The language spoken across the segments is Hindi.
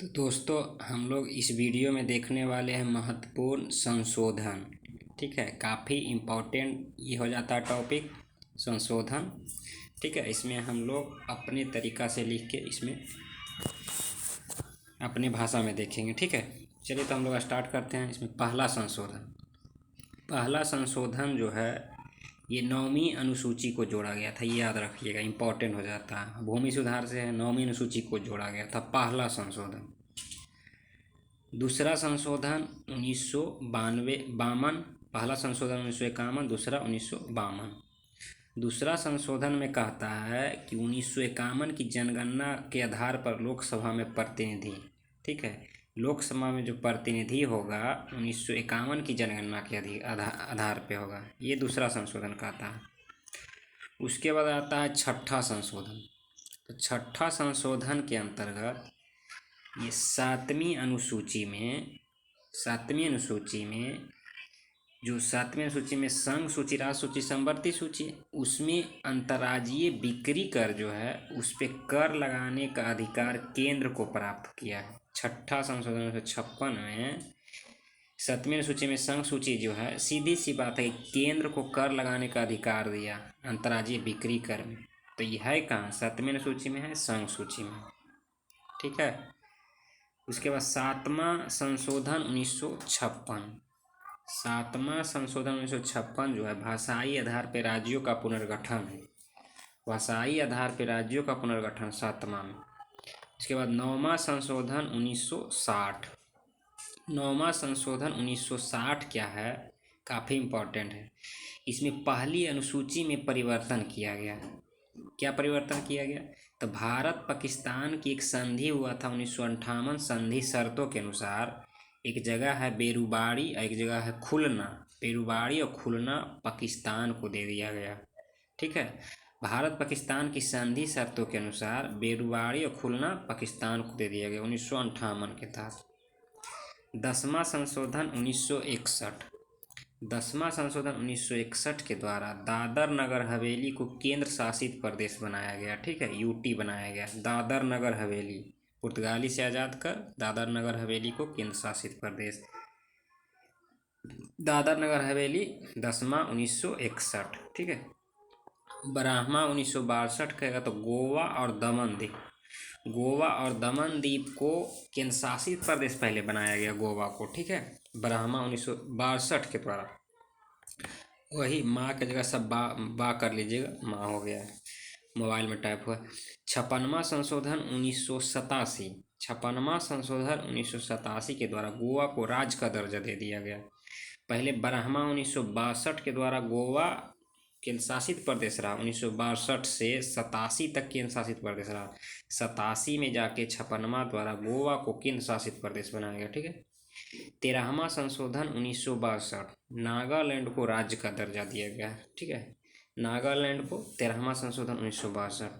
तो दोस्तों हम लोग इस वीडियो में देखने वाले हैं महत्वपूर्ण संशोधन। ठीक है, काफ़ी इम्पोर्टेंट ये हो जाता है टॉपिक संशोधन। ठीक है, इसमें हम लोग अपने तरीक़ा से लिख के इसमें अपने भाषा में देखेंगे। ठीक है, चलिए तो हम लोग स्टार्ट करते हैं। इसमें पहला संशोधन जो है ये 9वीं अनुसूची को जोड़ा गया था। ये याद रखिएगा, इम्पोर्टेंट हो जाता है। भूमि सुधार से 9वीं अनुसूची को जोड़ा गया था, पहला संशोधन। दूसरा संशोधन 1952, पहला संशोधन 1951, दूसरा 1952। दूसरा संशोधन में कहता है कि 1951 की जनगणना के आधार पर लोकसभा में प्रतिनिधि, ठीक है, लोकसभा में जो प्रतिनिधि होगा 1951 की जनगणना के आधार पे होगा। ये दूसरा संशोधन कहता है। उसके बाद आता है छठा संशोधन। तो छठा संशोधन के अंतर्गत ये सातवीं अनुसूची में संघ सूची, राज्य सूची, समवर्ती सूची, उसमें अंतर्राज्यीय बिक्री कर जो है उस पर कर लगाने का अधिकार केंद्र को प्राप्त किया है। छठा संशोधन 1956 में 7वीं अनुसूची में संघ सूची जो है, सीधी सी बात है, केंद्र को कर लगाने का अधिकार दिया अंतर्राज्यीय बिक्री कर में। तो यह है कहाँ? 7वीं अनुसूची में है, संघ सूची में। ठीक है, उसके बाद सातवां संशोधन 1956। सातवां संशोधन 1956 जो है भाषाई आधार पर राज्यों का पुनर्गठन है। भाषाई आधार पर राज्यों का पुनर्गठन सातवां में। इसके बाद नौवां संशोधन 1960। नौवां संशोधन 1960 क्या है? काफ़ी इम्पोर्टेंट है। इसमें पहली अनुसूची में परिवर्तन किया गया। क्या परिवर्तन किया गया? तो भारत पाकिस्तान की एक संधि हुआ था 1958 संधि शर्तों के अनुसार। एक जगह है बेरुबाड़ी और एक जगह है खुलना। बेरुबाड़ी और खुलना पाकिस्तान को दे दिया गया। ठीक है, भारत पाकिस्तान की संधि शर्तों के अनुसार बेरुबाड़ी और खुलना पाकिस्तान को दे दिया गया 1958 के तहत। 10वां संशोधन 1961। 10वां संशोधन 1961 के द्वारा दादर नगर हवेली को केंद्र शासित प्रदेश बनाया गया। ठीक है, यूटी बनाया गया। दादर नगर हवेली पुर्तगाली से आज़ाद कर दादर नगर हवेली को केंद्र शासित प्रदेश। दादर नगर हवेली 10वां 1961। ठीक है, 12वां 1962 कहेगा तो गोवा और दमन द्वीप को केंद्र शासित प्रदेश पहले बनाया गया, गोवा को। ठीक है, 12वां 1962 के द्वारा। वही माँ की जगह सब बा कर लीजिएगा, माँ हो गया है, मोबाइल में टाइप हुआ। 56वां संशोधन 1987। 56वां संशोधन 1987 के द्वारा गोवा को राज्य का दर्जा दे दिया गया। पहले 12वां 1962 के द्वारा गोवा केंद्र शासित प्रदेश रहा। 1962 से 87 तक केंद्र शासित प्रदेश रहा। 87 में जाके 56वां द्वारा गोवा को केंद्र शासित प्रदेश बनाया गया। ठीक है, 13वां संशोधन 1962 नागालैंड को राज्य का दर्जा दिया गया। ठीक है, नागालैंड को 13वां संशोधन 1962।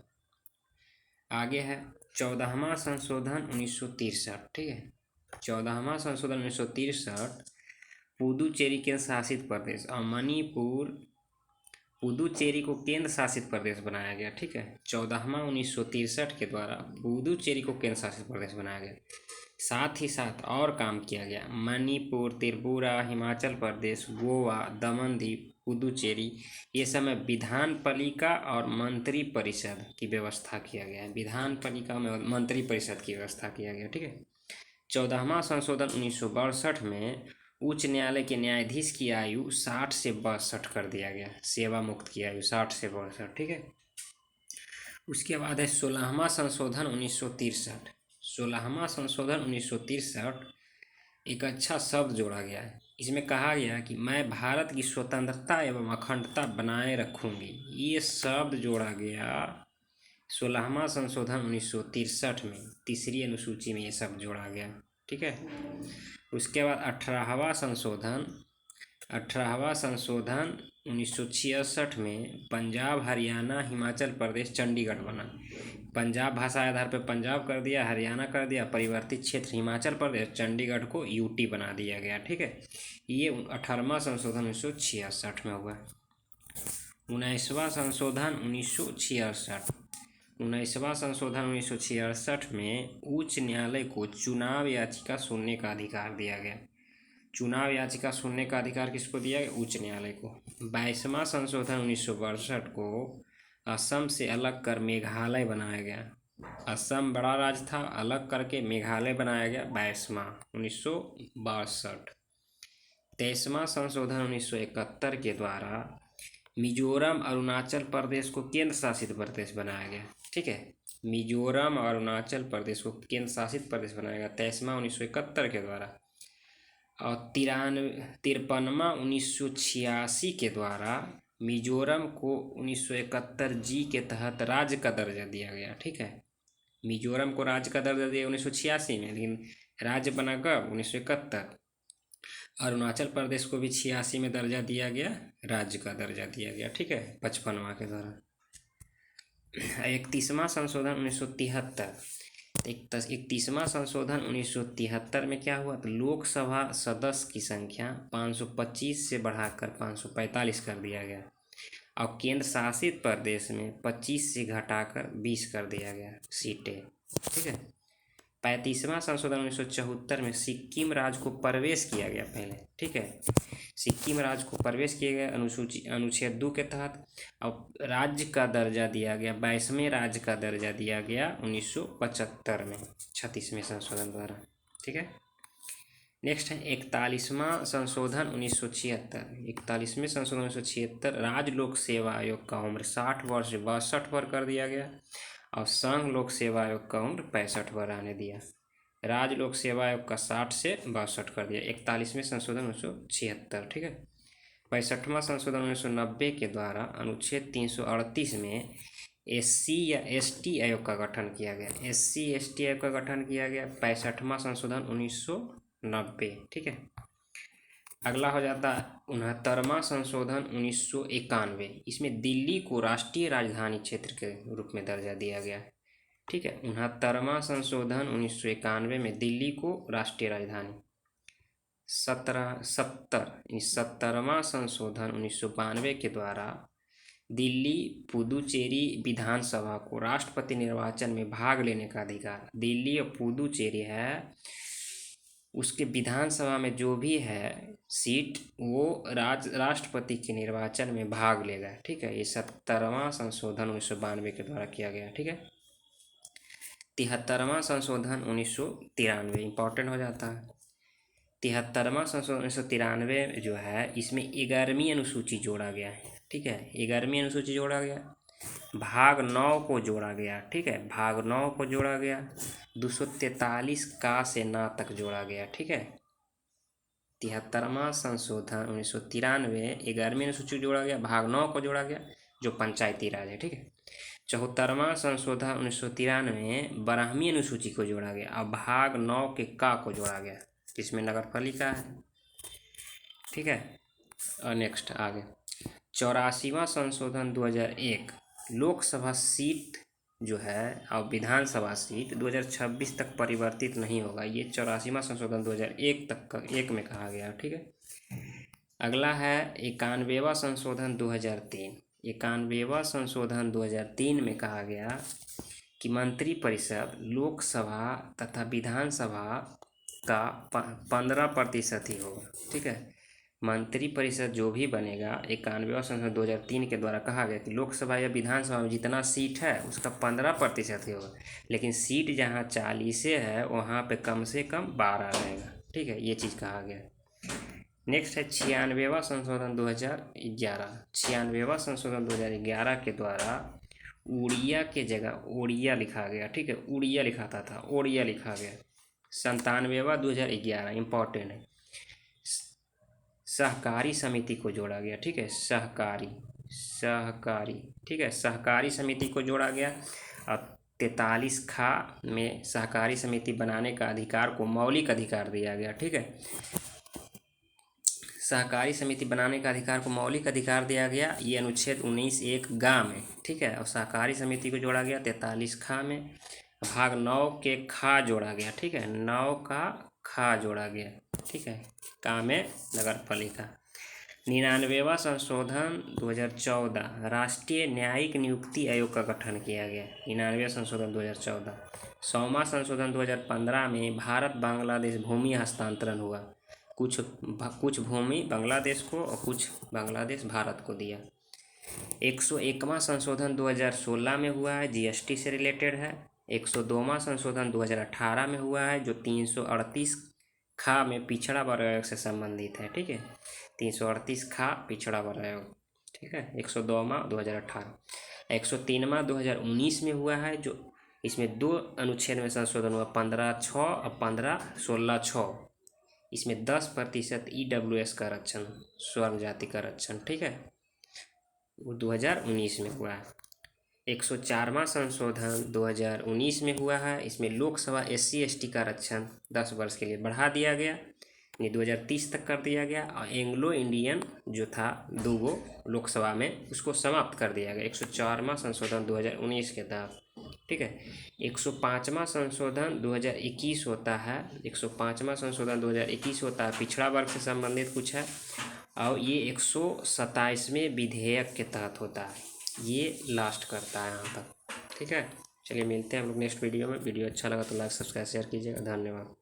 आगे है 14वां संशोधन 1963। ठीक है, 14वां संशोधन 1963 पुदुचेरी केंद्र शासित प्रदेश और मणिपुर पुदुचेरी को केंद्र शासित प्रदेश बनाया गया। ठीक है, 14वां 1963 के द्वारा पुदुचेरी को केंद्र शासित प्रदेश बनाया गया। साथ ही साथ और काम किया गया। मणिपुर, त्रिपुरा, हिमाचल प्रदेश, गोवा, दमन द्वीप, पुदुचेरी, ये सब में विधान पालिका और मंत्री परिषद की व्यवस्था किया गया है। विधान पालिका में मंत्री परिषद की व्यवस्था किया गया। ठीक है, 14वां संशोधन 1962 में उच्च न्यायालय के न्यायाधीश की आयु 60 से 62 कर दिया गया। सेवा मुक्त की आयु 60 से 62। ठीक है, उसके बाद है 16वां संशोधन 1963। 16वां संशोधन 1963 एक अच्छा शब्द जोड़ा गया है। इसमें कहा गया कि मैं भारत की स्वतंत्रता एवं अखंडता बनाए रखूंगी। ये शब्द जोड़ा गया 16वां संशोधन 1963 में, तीसरी अनुसूची में ये शब्द जोड़ा गया। ठीक है, उसके बाद 18वां संशोधन 1966 में पंजाब, हरियाणा, हिमाचल प्रदेश, चंडीगढ़ बना। पंजाब भाषा आधार पर पंजाब कर दिया, हरियाणा कर दिया, परिवर्तित क्षेत्र हिमाचल प्रदेश, चंडीगढ़ को यूटी बना दिया गया। ठीक है, ये 18वां संशोधन 1966 में हुआ। 19वां संशोधन 1966 19वां संशोधन 1966 में उच्च न्यायालय को चुनाव याचिका सुनने का अधिकार दिया गया। चुनाव याचिका सुनने का अधिकार किसको दिया गया? उच्च न्यायालय को। 22वां संशोधन 1962 को असम से अलग कर मेघालय बनाया गया। असम बड़ा राज्य था, अलग करके मेघालय बनाया गया 22वां 1962। 23वां संशोधन 1971 के द्वारा मिजोरम अरुणाचल प्रदेश को केंद्र शासित प्रदेश बनाया गया। ठीक है, मिजोरम और अरुणाचल प्रदेश को केंद्र शासित प्रदेश बनाया गया 23वां 1971 के द्वारा। और 53वां 1986 के द्वारा मिजोरम को 1971 जी के तहत राज्य का दर्जा दिया गया। ठीक है, मिजोरम को राज्य का दर्जा दिया 1986 में, लेकिन राज्य बना कब? 1971। अरुणाचल प्रदेश को भी 86 में दर्जा दिया गया, राज्य का दर्जा दिया गया। ठीक है, 55वां के द्वारा। 31वां संशोधन 1973। 31वां संशोधन 1973 में क्या हुआ? तो लोकसभा सदस्य की संख्या 525 से बढ़ाकर 545 कर दिया गया और केंद्र शासित प्रदेश में 25 से घटाकर 20 कर दिया गया सीटें। ठीक है, 35वां संशोधन 1974 में सिक्किम राज्य को प्रवेश किया गया पहले। ठीक है, सिक्किम राज्य को प्रवेश किया गया अनुच्छेद 2 के तहत। अब राज्य का दर्जा दिया गया, 22वें राज्य का दर्जा दिया गया 1975 में 36वें संशोधन द्वारा। ठीक है, नेक्स्ट है 41वां संशोधन 1976। 41वें संशोधन 1976 राज्य लोक सेवा आयोग का उम्र 60 वर्ष से 62 वर्ष कर दिया गया और संघ लोक सेवा आयोग का उम्र 65 वर्ष आने दिया। राज्य लोक सेवा आयोग का 60 से 62 कर दिया 41वें संशोधन 1976। ठीक है, 65वां संशोधन 1990 के द्वारा अनुच्छेद 338 में SC या ST आयोग का गठन किया गया। SC ST आयोग का गठन किया गया 65वां संशोधन 1990। ठीक है, अगला हो जाता 69वां संशोधन 1991। इसमें दिल्ली को राष्ट्रीय राजधानी क्षेत्र के रूप में दर्जा दिया गया। ठीक है, 69वां संशोधन 1991 में दिल्ली को राष्ट्रीय राजधानी। 70वां संशोधन 1992 के द्वारा दिल्ली पुदुचेरी विधानसभा को राष्ट्रपति निर्वाचन में भाग लेने का अधिकार। दिल्ली और पुदुचेरी है, उसके विधानसभा में जो भी है सीट वो राष्ट्रपति के निर्वाचन में भाग लेगा। ठीक है, ये 70वां संशोधन 1992 के द्वारा किया गया। ठीक है, 73वां संशोधन 1993 इंपॉर्टेंट हो जाता है। 73वां संशोधन 1993 जो है, इसमें 11वीं अनुसूची जोड़ा गया है। ठीक है, 11वीं अनुसूची जोड़ा गया, भाग 9 को जोड़ा गया। ठीक है, भाग 9 को जोड़ा गया, 243 का से ना तक जोड़ा गया। ठीक है, 73वां संशोधन 1993 11वीं अनुसूची जोड़ा गया, भाग 9 को जोड़ा गया जो पंचायती राज है। ठीक है, 74वां संशोधन 1993 12वीं अनुसूची को जोड़ा गया और भाग 9 के का को जोड़ा गया, जिसमें नगरपालिका है। ठीक है, और नेक्स्ट आगे 84वां संशोधन 2001 लोकसभा सीट जो है और विधानसभा सीट 2026 तक परिवर्तित नहीं होगा। ये 84वां संशोधन 2001 तक एक में कहा गया। ठीक है, अगला है 91वां संशोधन 2003। 91वां संशोधन 2003 में कहा गया कि मंत्रिपरिषद लोकसभा तथा विधानसभा का 15% ही होगा। ठीक है, मंत्रिपरिषद जो भी बनेगा 91वां संशोधन 2003 के द्वारा कहा गया कि लोकसभा या विधानसभा में जितना सीट है उसका 15% ही होगा, लेकिन सीट जहाँ 40 है वहाँ पे कम से कम 12 रहेगा। ठीक है, ये चीज़ कहा गया। नेक्स्ट है 96वां संशोधन 2011। 96वां संशोधन 2011 के द्वारा उड़िया के जगह ओड़िया लिखा गया। ठीक है, उड़िया लिखाता था, ओड़िया लिखा गया। 97वां 2011 इंपॉर्टेंट है, सहकारी समिति को जोड़ा गया। ठीक है, सहकारी। ठीक है, सहकारी समिति को जोड़ा गया और 43 खा में सहकारी समिति बनाने का अधिकार को मौलिक अधिकार दिया गया। ठीक है, सहकारी समिति बनाने का अधिकार को मौलिक अधिकार दिया गया, ये अनुच्छेद 19(1) गा में। ठीक है, और सहकारी समिति को जोड़ा गया 43 खा में, भाग 9 के खा जोड़ा गया। ठीक है, 9 का खा जोड़ा गया। ठीक है, का में नगर पालिका। 99वां संशोधन 2014 राष्ट्रीय न्यायिक नियुक्ति आयोग का गठन किया गया। 99वां संशोधन 2014। 100वां संशोधन 2015 में भारत बांग्लादेश भूमि हस्तांतरण हुआ। कुछ भूमि बांग्लादेश को और कुछ बांग्लादेश भारत को दिया। 101वां संशोधन 2016 में हुआ है, जीएसटी से रिलेटेड है। 102वां संशोधन 2018 में हुआ है, जो 338 खा में पिछड़ा वर्ग आयोग से संबंधित है। ठीक है, 338 खा पिछड़ा वर्ग आयोग। ठीक है, 102वां 2018। 103वां 2019 में हुआ है, जो इसमें 2 अनुच्छेद में संशोधन हुआ, 15(6) और 15(16)(6). इसमें 10% EWS का आरक्षण, स्वर्ण जाति का आरक्षण, ठीक है, वो 2019 में हुआ है। 104वां संशोधन 2019 में हुआ है। इसमें लोकसभा SC ST का आरक्षण 10 वर्ष के लिए बढ़ा दिया गया, यानी 2030 तक कर दिया गया। और एंग्लो इंडियन जो था 2 लोकसभा में, उसको समाप्त कर दिया गया 104वां संशोधन 2019 के तहत। ठीक है, 105वां संशोधन 2021 होता है। 105वां संशोधन 2021 होता है, पिछड़ा वर्ग से संबंधित कुछ है, और ये 127वें विधेयक के तहत होता है। ये लास्ट करता है यहाँ तक। ठीक है, चलिए मिलते हैं हम लोग नेक्स्ट वीडियो में। वीडियो अच्छा लगा तो लाइक सब्सक्राइब शेयर कीजिएगा। धन्यवाद।